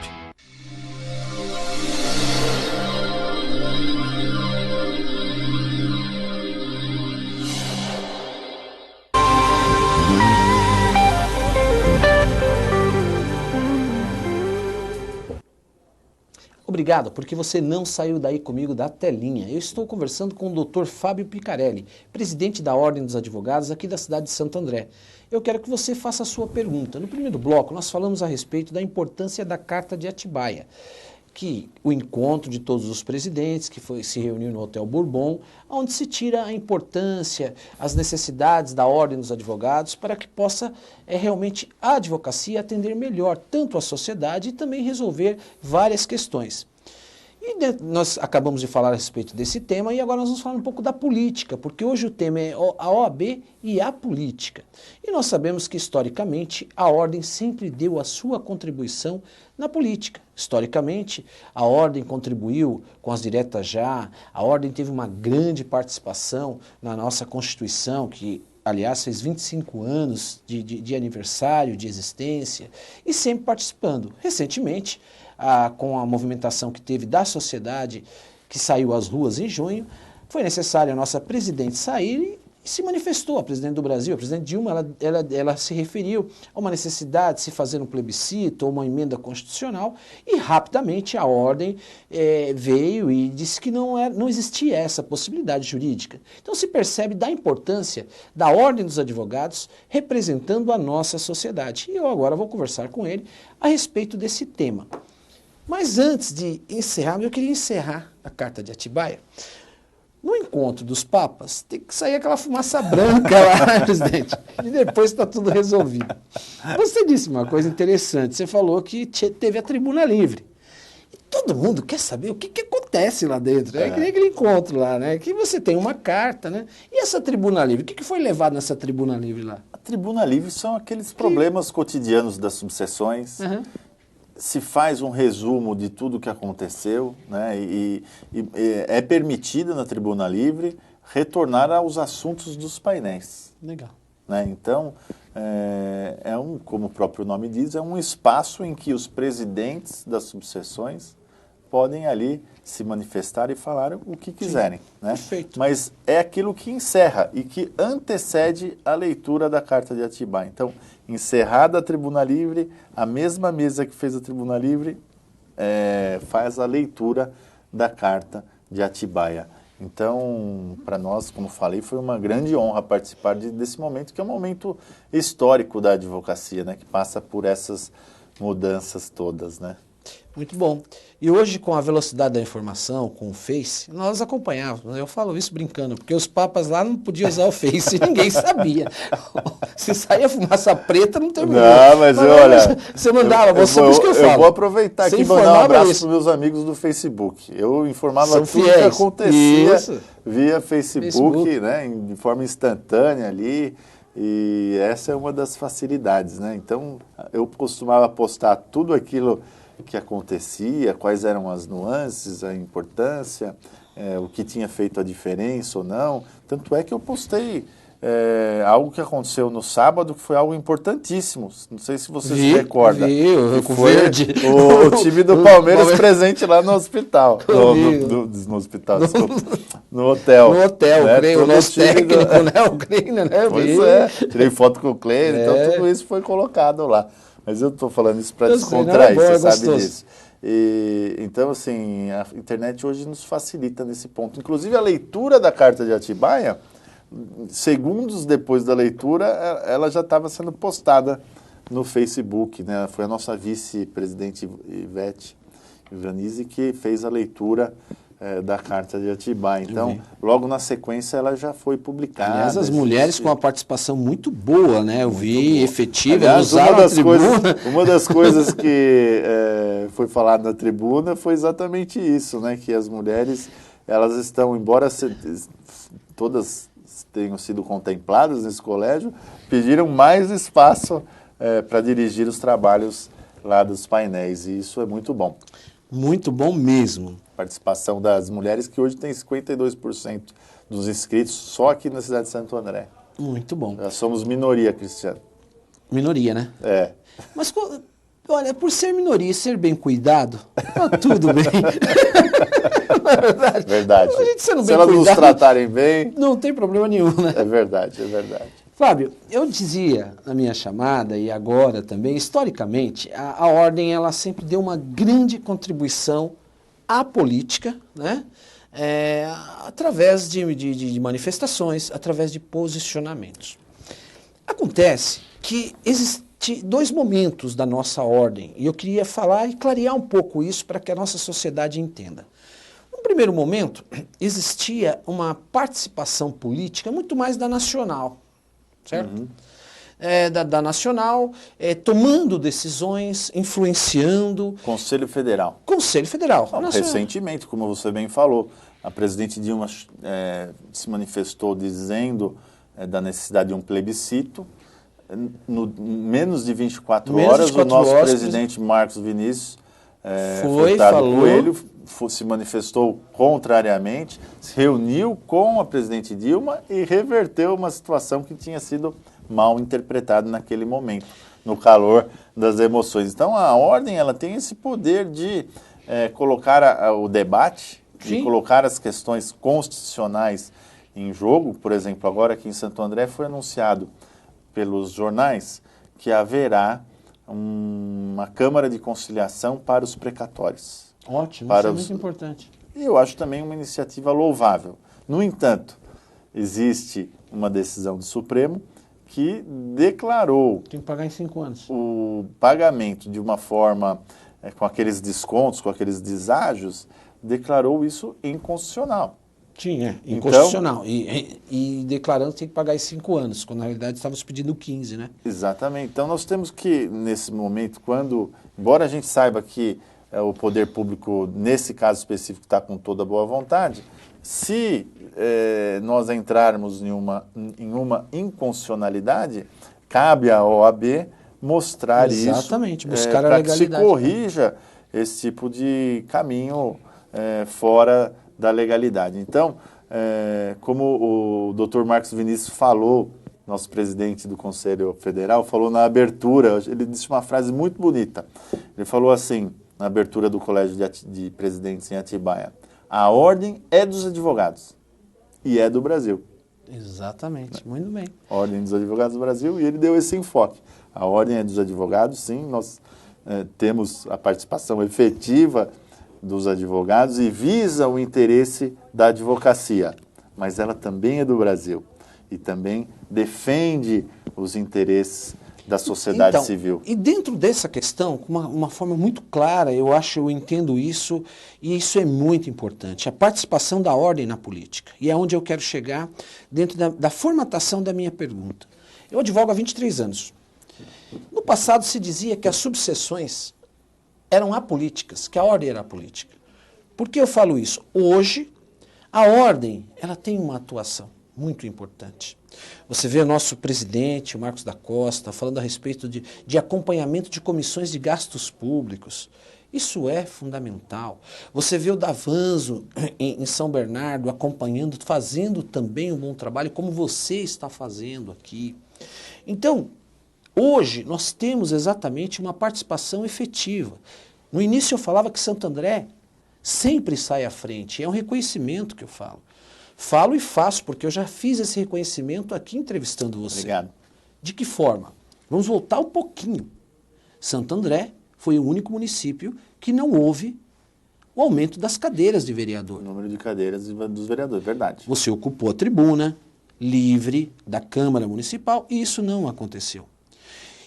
Obrigado, porque você não saiu daí comigo da telinha. Eu estou conversando com o Dr. Fábio Picarelli, presidente da Ordem dos Advogados aqui da cidade de Santo André. Eu quero que você faça a sua pergunta. No primeiro bloco, nós falamos a respeito da importância da Carta de Atibaia, que o encontro de todos os presidentes, que se reuniu no Hotel Bourbon, onde se tira a importância, as necessidades da Ordem dos Advogados para que possa realmente a advocacia atender melhor tanto a sociedade e também resolver várias questões. E nós acabamos de falar a respeito desse tema e agora nós vamos falar um pouco da política, porque hoje o tema é a OAB e a política. E nós sabemos que, historicamente, a Ordem sempre deu a sua contribuição na política. Historicamente, a Ordem contribuiu com as diretas já, a Ordem teve uma grande participação na nossa Constituição, que, aliás, fez 25 anos de aniversário, de existência, e sempre participando. Recentemente, com a movimentação que teve da sociedade, que saiu às ruas em junho, foi necessário a nossa presidente sair e se manifestou, a presidente do Brasil, a presidente Dilma, ela se referiu a uma necessidade de se fazer um plebiscito ou uma emenda constitucional e rapidamente a Ordem veio e disse que não existia essa possibilidade jurídica. Então se percebe da importância da Ordem dos Advogados representando a nossa sociedade. E eu agora vou conversar com ele a respeito desse tema. Mas antes de encerrar, eu queria encerrar a Carta de Atibaia. No encontro dos papas, tem que sair aquela fumaça branca lá, presidente, e depois está tudo resolvido. Você disse uma coisa interessante, você falou que teve a tribuna livre. E todo mundo quer saber o que aconteceu. acontece lá dentro. É que nem aquele encontro lá, né? Que você tem uma carta, né? E essa tribuna livre? O que foi levado nessa tribuna livre lá? A tribuna livre são aqueles problemas cotidianos das subseções. Se faz um resumo de tudo o que aconteceu, né? E é permitido na tribuna livre retornar aos assuntos dos painéis. Legal. Né? Então, como o próprio nome diz, é um espaço em que os presidentes das subseções podem ali se manifestar e falar o que quiserem. Né? Perfeito. Mas é aquilo que encerra e que antecede a leitura da Carta de Atibaia. Então, encerrada a Tribuna Livre, a mesma mesa que fez a Tribuna Livre faz a leitura da Carta de Atibaia. Então, para nós, como falei, foi uma grande honra participar desse momento, que é um momento histórico da advocacia, né? Que passa por essas mudanças todas, né? Muito bom. E hoje, com a velocidade da informação, com o Face, nós acompanhávamos. Eu falo isso brincando, porque os papas lá não podiam usar o Face, ninguém sabia. Se saía fumaça preta, não tem problema. Não, mas olha... Você mandava, por isso que eu falo. Eu vou aproveitar aqui e mandar um abraço para os meus amigos do Facebook. Eu informava tudo o que acontecia via Facebook, né, de forma instantânea ali. E essa é uma das facilidades, né? Então, eu costumava postar tudo aquilo que acontecia, quais eram as nuances, a importância, o que tinha feito a diferença ou não. Tanto é que eu postei algo que aconteceu no sábado, que foi algo importantíssimo. Não sei se você se recorda. Foi o time do Palmeiras presente lá no hospital. No hospital, desculpa. No hotel. No hotel, né? Creio, o nosso técnico, né? O Kleiner, né? Pois é, tirei foto com o Kleiner, então tudo isso foi colocado lá. Mas eu estou falando isso para descontrair, você sabe disso. Então, assim, a internet hoje nos facilita nesse ponto. Inclusive, a leitura da Carta de Atibaia, segundos depois da leitura, ela já estava sendo postada no Facebook, né? Foi a nossa vice-presidente Ivete Ivanise que fez a leitura da Carta de Atibaia. Então, logo na sequência, ela já foi publicada. Aliás, as mulheres com uma participação muito boa, né? Eu vi, efetiva, aliás, usaram a tribuna. Uma das coisas que foi falado na tribuna foi exatamente isso, né? Que as mulheres, elas estão, embora todas tenham sido contempladas nesse colégio, pediram mais espaço para dirigir os trabalhos lá dos painéis, e isso é muito bom. Muito bom mesmo. Participação das mulheres, que hoje tem 52% dos inscritos só aqui na cidade de Santo André. Muito bom. Nós somos minoria, Cristiano. Minoria, né? É. Mas, olha, por ser minoria e ser bem cuidado, tá tudo bem. Não é verdade? Verdade. A gente sendo bem Se elas cuidado, nos tratarem bem... não tem problema nenhum, né? É verdade, é verdade. Fábio, eu dizia na minha chamada e agora também, historicamente, a Ordem ela sempre deu uma grande contribuição à política, né? Através de manifestações, através de posicionamentos. Acontece que existem dois momentos da nossa Ordem, e eu queria falar e clarear um pouco isso para que a nossa sociedade entenda. No primeiro momento, existia uma participação política muito mais da nacional, certo? Da nacional, tomando decisões, influenciando. Conselho Federal. Conselho Federal. Recentemente, como você bem falou, a presidente Dilma se manifestou dizendo da necessidade de um plebiscito. No menos de 24 horas, o nosso presidente Marcos Vinícius Coelho se manifestou contrariamente, se reuniu com a presidente Dilma e reverteu uma situação que tinha sido mal interpretada naquele momento, no calor das emoções. Então, a Ordem ela tem esse poder de colocar o debate, de colocar as questões constitucionais em jogo. Por exemplo, agora aqui em Santo André foi anunciado pelos jornais que haverá uma Câmara de Conciliação para os precatórios. Ótimo, isso é muito importante. E eu acho também uma iniciativa louvável. No entanto, existe uma decisão do Supremo que declarou... Tem que pagar em 5 anos. O pagamento de uma forma, com aqueles descontos, com aqueles deságios, declarou isso inconstitucional. Sim, inconstitucional. Então, e declarando que tem que pagar em 5 anos, quando na realidade estávamos pedindo 15, né? Exatamente. Então nós temos que, nesse momento, embora a gente saiba que o poder público, nesse caso específico, está com toda boa vontade. Se nós entrarmos em uma inconstitucionalidade, cabe à OAB mostrar Exatamente, isso buscar a para que se legalidade. corrija esse tipo de caminho fora da legalidade. Então, como o Dr. Marcos Vinícius falou, nosso presidente do Conselho Federal, falou na abertura, ele disse uma frase muito bonita. Ele falou assim, na abertura do Colégio de Presidentes em Atibaia: a ordem é dos advogados e é do Brasil. Exatamente, muito bem. A ordem dos advogados do Brasil, e ele deu esse enfoque. A ordem é dos advogados, sim, nós temos a participação efetiva dos advogados e visa o interesse da advocacia, mas ela também é do Brasil e também defende os interesses da sociedade civil. E dentro dessa questão, com uma forma muito clara, eu entendo isso, e isso é muito importante, a participação da ordem na política. E é onde eu quero chegar dentro da formatação da minha pergunta. Eu advogo há 23 anos. No passado se dizia que as subseções eram apolíticas, que a ordem era apolítica. Por que eu falo isso? Hoje, a ordem ela tem uma atuação muito importante. Você vê o nosso presidente, o Marcos da Costa, falando a respeito de acompanhamento de comissões de gastos públicos. Isso é fundamental. Você vê o Davanzo em São Bernardo acompanhando, fazendo também um bom trabalho, como você está fazendo aqui. Então, hoje nós temos exatamente uma participação efetiva. No início eu falava que Santo André sempre sai à frente, é um reconhecimento que eu falo. Falo e faço, porque eu já fiz esse reconhecimento aqui entrevistando você. Obrigado. De que forma? Vamos voltar um pouquinho. Santo André foi o único município que não houve o aumento das cadeiras de vereador. O número de cadeiras dos vereadores, verdade. Você ocupou a tribuna livre da Câmara Municipal e isso não aconteceu.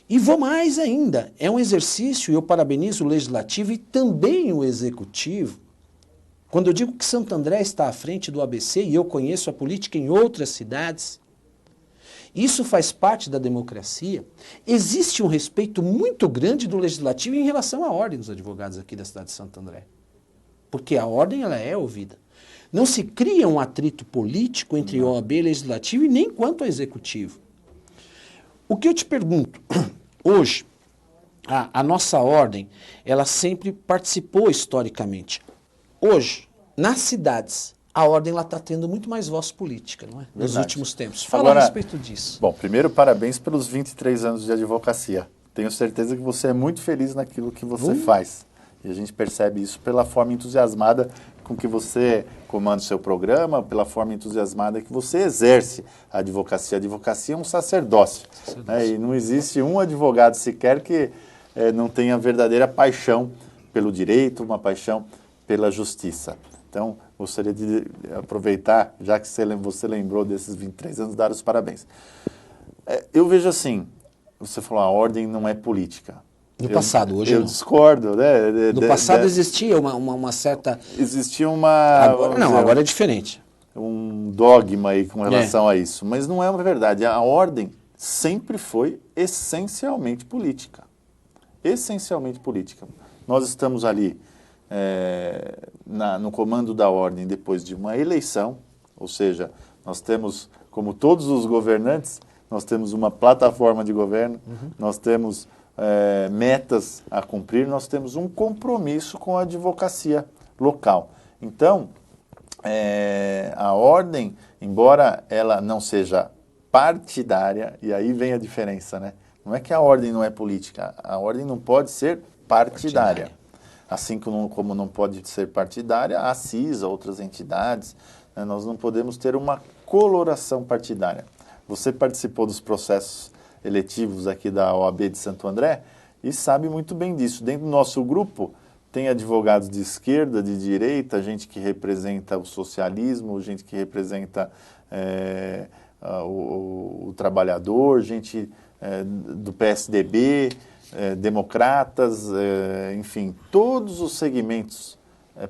E vou mais ainda, é um exercício, e eu parabenizo o Legislativo e também o Executivo. Quando eu digo que Santo André está à frente do ABC, e eu conheço a política em outras cidades, isso faz parte da democracia. Existe um respeito muito grande do Legislativo em relação à ordem dos advogados aqui da cidade de Santo André. Porque a ordem ela é ouvida. Não se cria um atrito político entre OAB e Legislativo e nem quanto ao Executivo. O que eu te pergunto, hoje, a nossa ordem, ela sempre participou historicamente. Hoje, nas cidades, a ordem está tendo muito mais voz política, não é? Nos Verdade. últimos tempos. Fala Agora, a respeito disso. Bom, primeiro, parabéns pelos 23 anos de advocacia. Tenho certeza que você é muito feliz naquilo que você faz. E a gente percebe isso pela forma entusiasmada com que você comanda o seu programa, pela forma entusiasmada que você exerce a advocacia. A advocacia é um sacerdócio. Né? E não existe um advogado sequer que não tenha verdadeira paixão pelo direito, uma paixão pela justiça. Então, gostaria de aproveitar, já que você lembrou desses 23 anos, dar os parabéns. Eu vejo assim, você falou, a ordem não é política. No passado, hoje eu não. Discordo, né? No passado existia uma certa... Existia uma... Agora é diferente. Um dogma aí com relação a isso. Mas não é uma verdade. A ordem sempre foi essencialmente política. Essencialmente política. Nós estamos ali no comando da ordem depois de uma eleição, ou seja, nós temos, como todos os governantes, nós temos uma plataforma de governo, nós temos metas a cumprir, nós temos um compromisso com a advocacia local. Então, a ordem, embora ela não seja partidária, e aí vem a diferença, né? Não é que a ordem não é política, a ordem não pode ser partidária. Assim como não pode ser partidária, a CISA, outras entidades, né? Nós não podemos ter uma coloração partidária. Você participou dos processos eletivos aqui da OAB de Santo André e sabe muito bem disso. Dentro do nosso grupo tem advogados de esquerda, de direita, gente que representa o socialismo, gente que representa o trabalhador, gente do PSDB, democratas, enfim, todos os segmentos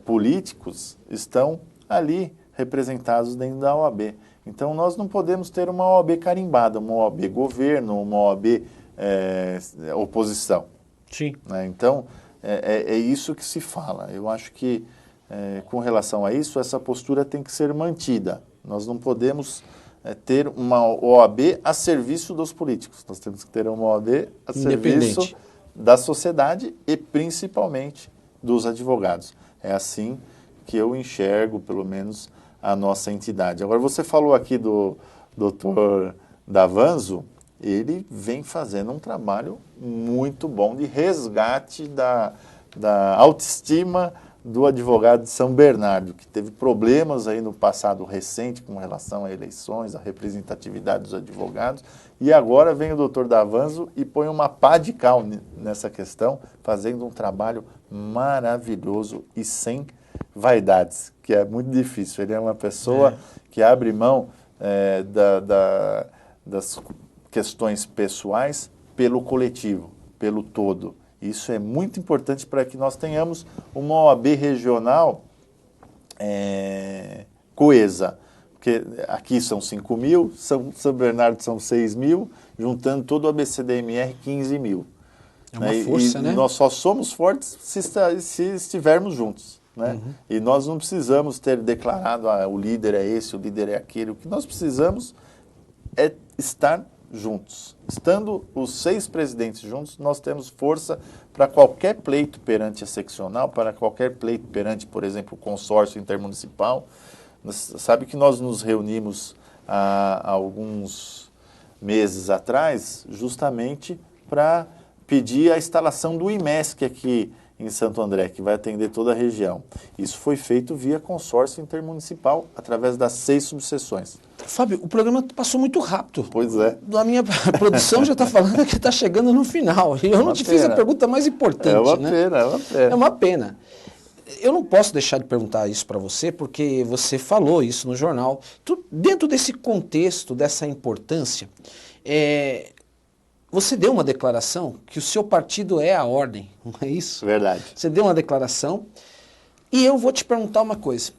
políticos estão ali representados dentro da OAB. Então, nós não podemos ter uma OAB carimbada, uma OAB governo, uma OAB oposição. Sim. Né? Então, é isso que se fala. Eu acho que, com relação a isso, essa postura tem que ser mantida. Nós não podemos ter uma OAB a serviço dos políticos. Nós temos que ter uma OAB a serviço da sociedade e, principalmente, dos advogados. É assim que eu enxergo, pelo menos, a nossa entidade. Agora, você falou aqui do Dr. Davanzo, ele vem fazendo um trabalho muito bom de resgate da autoestima do advogado de São Bernardo, que teve problemas aí no passado recente com relação a eleições, a representatividade dos advogados, e agora vem o Dr. Davanzo e põe uma pá de cal nessa questão, fazendo um trabalho maravilhoso e sem vaidades, que é muito difícil. Ele é uma pessoa que abre mão das questões pessoais pelo coletivo, pelo todo. Isso é muito importante para que nós tenhamos uma OAB regional coesa. Porque aqui são 5 mil, São Bernardo são 6 mil, juntando todo o ABCDMR, 15 mil. É uma força, né? Nós só somos fortes se estivermos juntos. Né? Uhum. E nós não precisamos ter declarado o líder é esse, o líder é aquele. O que nós precisamos é estar juntos. Estando os 6 presidentes juntos, nós temos força para qualquer pleito perante a seccional, para qualquer pleito perante, por exemplo, o consórcio intermunicipal. Sabe que nós nos reunimos há alguns meses atrás, justamente para pedir a instalação do IMESC aqui em Santo André, que vai atender toda a região. Isso foi feito via consórcio intermunicipal, através das 6 subseções. Fábio, o programa passou muito rápido. Pois é. A minha produção já está falando que está chegando no final. E eu não te fiz a pergunta mais importante. É uma pena, é uma pena. É uma pena. Eu não posso deixar de perguntar isso para você, porque você falou isso no jornal. Dentro desse contexto, dessa importância, você deu uma declaração que o seu partido é a ordem, não é isso? Verdade. Você deu uma declaração e eu vou te perguntar uma coisa.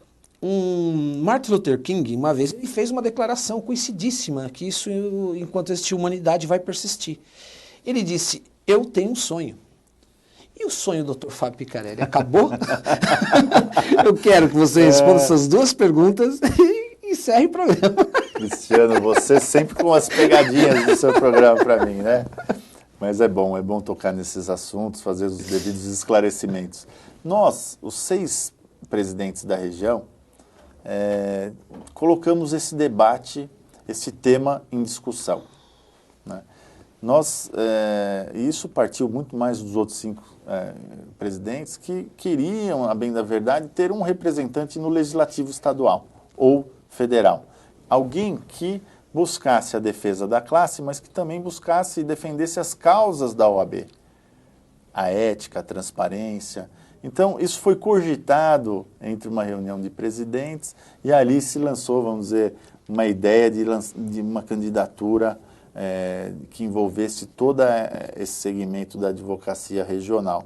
Martin Luther King, uma vez, ele fez uma declaração conhecidíssima, que isso, enquanto existir humanidade, vai persistir. Ele disse, eu tenho um sonho. E o sonho do Dr. Fábio Picarelli acabou? Eu quero que você responda essas 2 perguntas e encerre o programa. Cristiano, você sempre com as pegadinhas do seu programa para mim, né? Mas é bom tocar nesses assuntos, fazer os devidos esclarecimentos. Nós, os 6 presidentes da região, colocamos esse debate, esse tema em discussão. Né? Isso partiu muito mais dos outros 5 presidentes que queriam, a bem da verdade, ter um representante no legislativo estadual ou federal. Alguém que buscasse a defesa da classe, mas que também buscasse e defendesse as causas da OAB. A ética, a transparência. Então, isso foi cogitado entre uma reunião de presidentes e ali se lançou, vamos dizer, uma ideia de uma candidatura que envolvesse todo esse segmento da advocacia regional.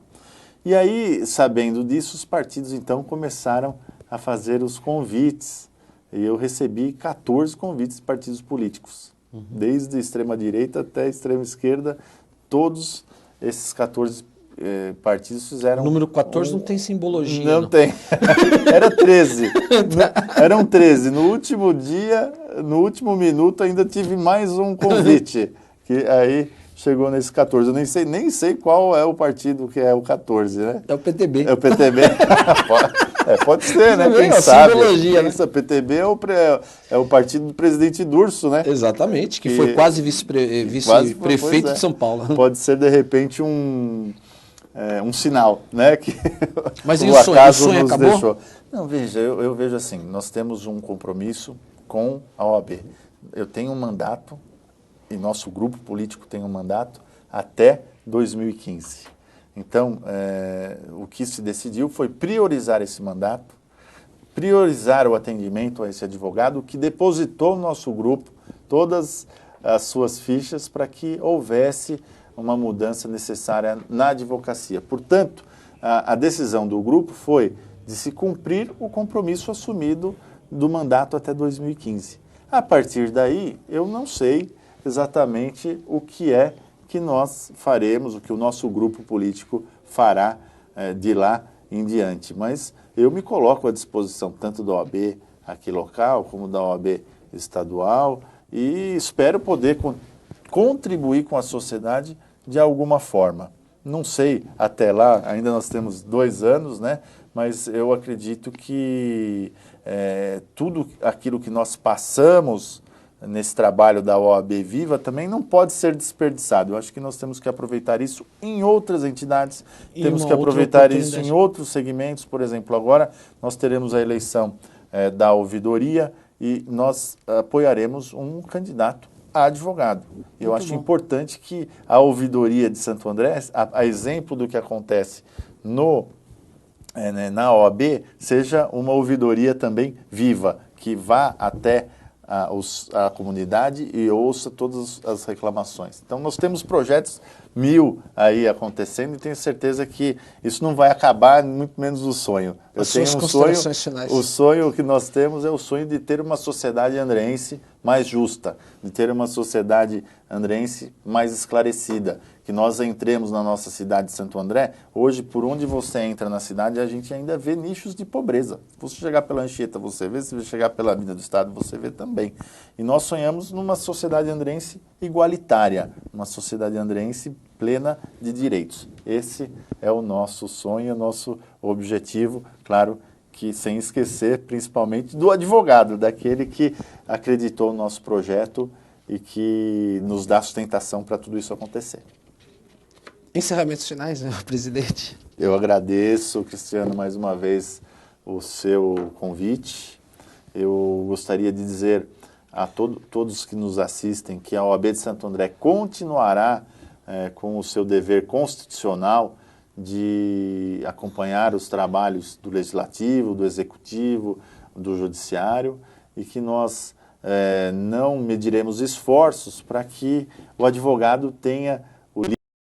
E aí, sabendo disso, os partidos, então, começaram a fazer os convites. E eu recebi 14 convites de partidos políticos, desde extrema-direita até extrema-esquerda, todos esses 14 partidos fizeram... O número 14 não tem simbologia. Não tem. Era 13. Eram 13. No último dia, no último minuto, ainda tive mais um convite, que aí chegou nesse 14. Eu nem sei qual é o partido que é o 14, né? É o PTB. É o PTB. Pode ser, né? Quem sabe? Né? PTB é o partido do presidente Durso, né? Exatamente, que foi quase vice-prefeito de São Paulo. Pode ser, de repente, um sinal, né? Que mas o sonho nos acabou? Deixou. Não, veja, eu vejo assim, nós temos um compromisso com a OAB. Eu tenho um mandato, e nosso grupo político tem um mandato, até 2015. Então, o que se decidiu foi priorizar esse mandato, priorizar o atendimento a esse advogado que depositou no nosso grupo todas as suas fichas para que houvesse uma mudança necessária na advocacia. Portanto, a decisão do grupo foi de se cumprir o compromisso assumido do mandato até 2015. A partir daí, eu não sei exatamente o que é que nós faremos, o que o nosso grupo político fará de lá em diante. Mas eu me coloco à disposição tanto da OAB aqui local, como da OAB estadual, e espero poder contribuir com a sociedade de alguma forma. Não sei, até lá, ainda nós temos 2 anos, né? Mas eu acredito que tudo aquilo que nós passamos nesse trabalho da OAB Viva também não pode ser desperdiçado. Eu acho que nós temos que aproveitar isso em outras entidades, temos que aproveitar isso em outros segmentos. Por exemplo, agora nós teremos a eleição da ouvidoria e nós apoiaremos um candidato a advogado. Eu acho importante que a ouvidoria de Santo André, a exemplo do que acontece na OAB, seja uma ouvidoria também viva, que vá até a comunidade e ouça todas as reclamações. Então nós temos projetos 1000 aí acontecendo e tenho certeza que isso não vai acabar, muito menos o sonho. Eu tenho um sonho, o sonho que nós temos é o sonho de ter uma sociedade andreense mais justa, de ter uma sociedade andreense mais esclarecida, que nós entremos na nossa cidade de Santo André. Hoje, por onde você entra na cidade, a gente ainda vê nichos de pobreza. Se você chegar pela Anchieta, você vê. Se você chegar pela Avenida do Estado, você vê também. E nós sonhamos numa sociedade andreense igualitária, uma sociedade andreense plena de direitos. Esse é o nosso sonho, o nosso objetivo, claro que sem esquecer principalmente do advogado, daquele que acreditou no nosso projeto e que nos dá sustentação para tudo isso acontecer. Encerramentos finais, né, presidente? Eu agradeço, Cristiano, mais uma vez o seu convite. Eu gostaria de dizer a todos que nos assistem que a OAB de Santo André continuará com o seu dever constitucional de acompanhar os trabalhos do Legislativo, do Executivo, do Judiciário, e que nós não mediremos esforços para que o advogado tenha o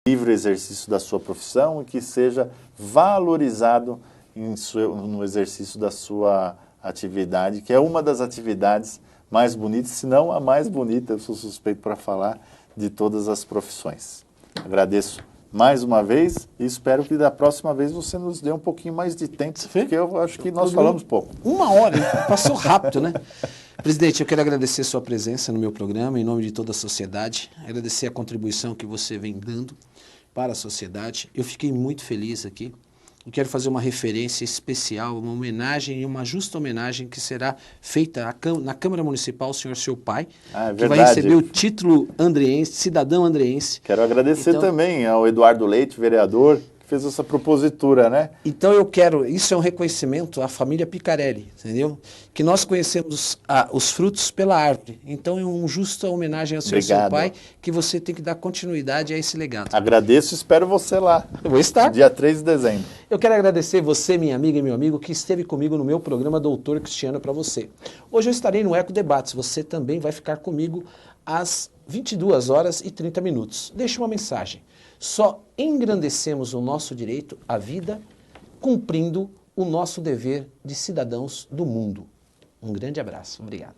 livre exercício da sua profissão e que seja valorizado no exercício da sua atividade, que é uma das atividades mais bonitas, se não a mais bonita, eu sou suspeito para falar, de todas as profissões. Agradeço mais uma vez e espero que da próxima vez você nos dê um pouquinho mais de tempo, porque eu acho que nós falamos pouco. 1 hora, hein? Passou rápido, né? Presidente, eu quero agradecer sua presença no meu programa, em nome de toda a sociedade, agradecer a contribuição que você vem dando para a sociedade. Eu fiquei muito feliz aqui. Eu quero fazer uma referência especial, uma homenagem e uma justa homenagem que será feita na Câmara Municipal ao senhor seu pai, que vai receber o título andreense, cidadão andreense. Quero agradecer também ao Eduardo Leite, vereador, que fez essa propositura, né? Então isso é um reconhecimento à família Picarelli, entendeu? Que nós conhecemos os frutos pela árvore. Então é uma justa homenagem ao senhor seu pai, que você tem que dar continuidade a esse legado. Agradeço e espero você lá. Eu vou estar. Dia 3 de dezembro. Eu quero agradecer você, minha amiga e meu amigo, que esteve comigo no meu programa Doutor Cristiano para você. Hoje eu estarei no Eco Debates, você também vai ficar comigo às 22h30. Deixe uma mensagem. Só engrandecemos o nosso direito à vida cumprindo o nosso dever de cidadãos do mundo. Um grande abraço. Obrigado.